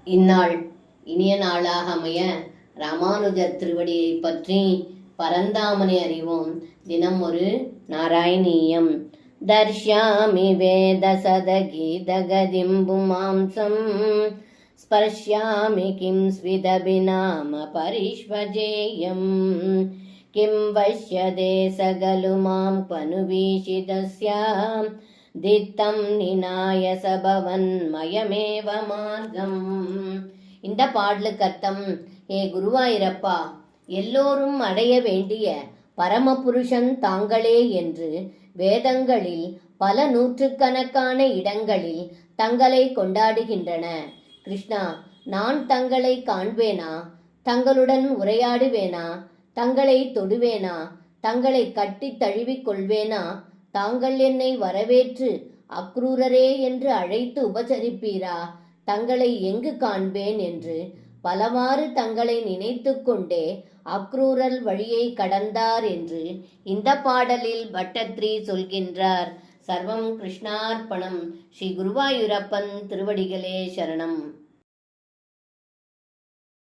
இந்நாள் இனிய நாளாக அமைய ராமானுஜர் திருவடியை பற்றி பரந்தாமனை அறிவோம். தினம் ஒரு நாராயணீயம். தர்ஷ்யாமி வேத சதகீதகதிம் புமாம்சம் ஸ்பர்ஷ்யாமி கிம் ஸ்விதபிநாம பரிஷ்வஜேயம் கிம் வஷ்யதே சகலு மாம் பனுவீஷிதஸ்யாம் தித்தம் நிநாய சபவன் மயமேவ மார்க்கம். இந்த பாடலுக்கு அர்த்தம், ஏ குருவாயிரப்பா, எல்லோரும் அடைய வேண்டிய பரமபுருஷன் தாங்களே என்று வேதங்களில் பல நூற்றுக்கணக்கான இடங்களில் தங்களை கொண்டாடுகின்றன. கிருஷ்ணா, நான் தங்களை காண்பேனா? தங்களுடன் உரையாடுவேனா? தங்களை தொடுவேனா? தங்களை கட்டி தழுவிக் கொள்வேனா? தாங்கள் என்னை வரவேற்று அக்ரூரரே என்று அழைத்து உபசரிப்பீரா? தங்களை எங்கு காண்பேன் என்று பலவாறு தங்களை நினைத்து கொண்டே அக்ரூரர் வழியை கடந்தார் என்று இந்த பாடலில் பட்டத்ரி சொல்கின்றார். சர்வம் கிருஷ்ணார்ப்பணம். ஸ்ரீ குருவாயூரப்பன் திருவடிகளே சரணம்.